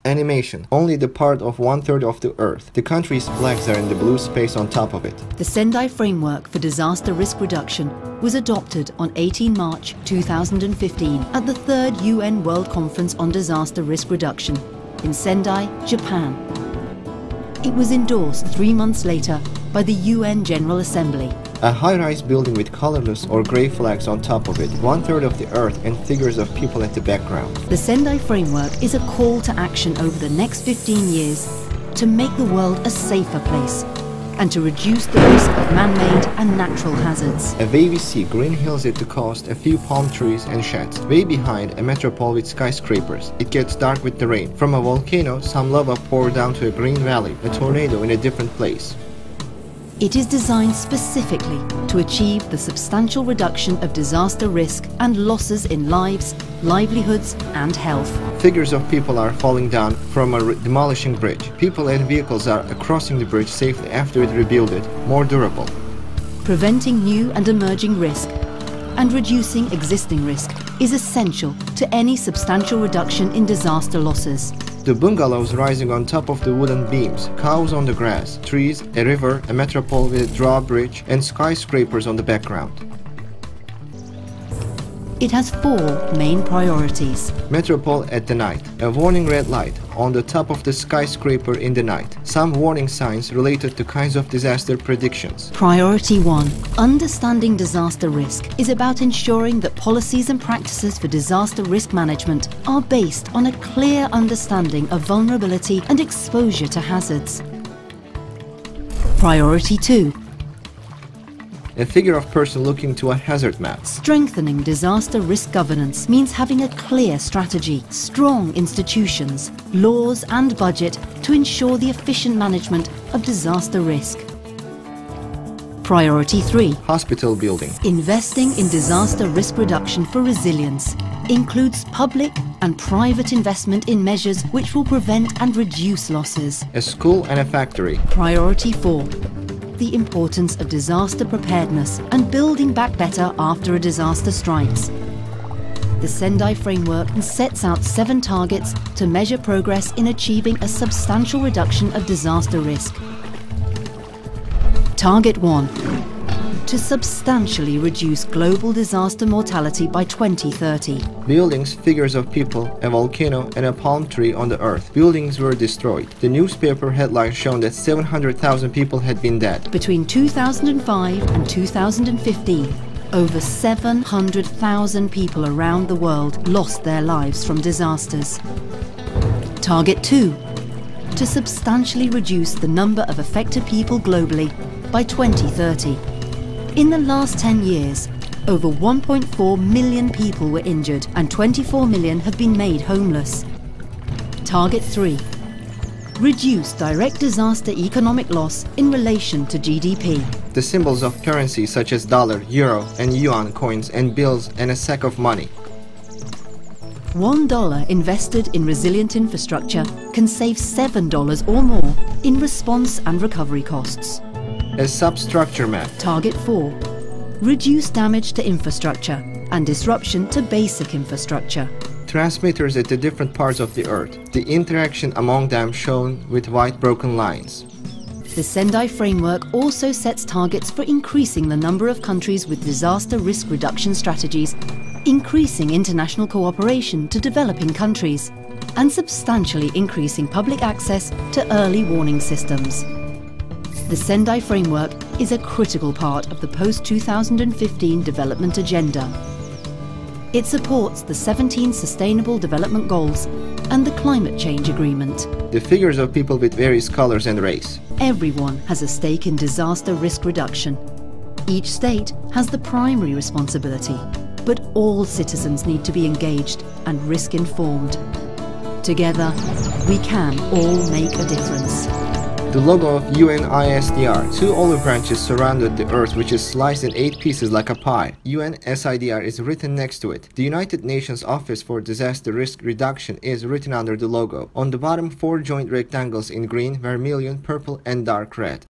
Animation. Only the part of 1/3 of the Earth. The country's flags are in the blue space on top of it. The Sendai Framework for Disaster Risk Reduction was adopted on 18 March 2015 at the 3rd UN World Conference on Disaster Risk Reduction in Sendai, Japan. It was endorsed 3 months later by the UN General Assembly. A high-rise building with colorless or gray flags on top of it, 1/3 of the Earth and figures of people at the background. The Sendai Framework is a call to action over the next 15 years to make the world a safer place and to reduce the risk of man-made and natural hazards. A wavy sea, green hills at the coast, a few palm trees and sheds. Way behind, a metropole with skyscrapers. It gets dark with the rain. From a volcano, some lava poured down to a green valley, a tornado in a different place. It is designed specifically to achieve the substantial reduction of disaster risk and losses in lives, livelihoods and health. Figures of people are falling down from a demolishing bridge. People and vehicles are crossing the bridge safely after it rebuilt it, more durable. Preventing new and emerging risk and reducing existing risk is essential to any substantial reduction in disaster losses. The bungalows rising on top of the wooden beams, cows on the grass, trees, a river, a metropole with a drawbridge, and skyscrapers on the background. It has 4 main priorities. Metropole at the night. A warning red light on the top of the skyscraper in the night. Some warning signs related to kinds of disaster predictions. Priority 1. Understanding disaster risk is about ensuring that policies and practices for disaster risk management are based on a clear understanding of vulnerability and exposure to hazards. Priority 2. A figure of person looking to a hazard map. Strengthening disaster risk governance means having a clear strategy, strong institutions, laws and budget to ensure the efficient management of disaster risk. Priority 3. Hospital building. Investing in disaster risk reduction for resilience includes public and private investment in measures which will prevent and reduce losses. A school and a factory. Priority 4. The importance of disaster preparedness and building back better after a disaster strikes. The Sendai Framework sets out 7 targets to measure progress in achieving a substantial reduction of disaster risk. Target 1. To substantially reduce global disaster mortality by 2030. Buildings, figures of people, a volcano, and a palm tree on the earth. Buildings were destroyed. The newspaper headlines shown that 700,000 people had been dead. Between 2005 and 2015, over 700,000 people around the world lost their lives from disasters. Target 2. To substantially reduce the number of affected people globally by 2030. In the last 10 years, over 1.4 million people were injured and 24 million have been made homeless. Target 3. Reduce direct disaster economic loss in relation to GDP. The symbols of currency such as dollar, euro, and yuan coins and bills and a sack of money. $1 invested in resilient infrastructure can save $7 or more in response and recovery costs. A substructure map. Target 4. Reduce damage to infrastructure and disruption to basic infrastructure. Transmitters at the different parts of the Earth. The interaction among them shown with white broken lines. The Sendai Framework also sets targets for increasing the number of countries with disaster risk reduction strategies, increasing international cooperation to developing countries, and substantially increasing public access to early warning systems. The Sendai Framework is a critical part of the post-2015 development agenda. It supports the 17 Sustainable Development Goals and the Climate Change Agreement. The figures of people with various colors and race. Everyone has a stake in disaster risk reduction. Each state has the primary responsibility, but all citizens need to be engaged and risk-informed. Together, we can all make a difference. The logo of UNISDR. 2 olive branches surrounded the Earth, which is sliced in 8 pieces like a pie. UNSIDR is written next to it. The United Nations Office for Disaster Risk Reduction is written under the logo. On the bottom, 4 joint rectangles in green, vermilion, purple, and dark red.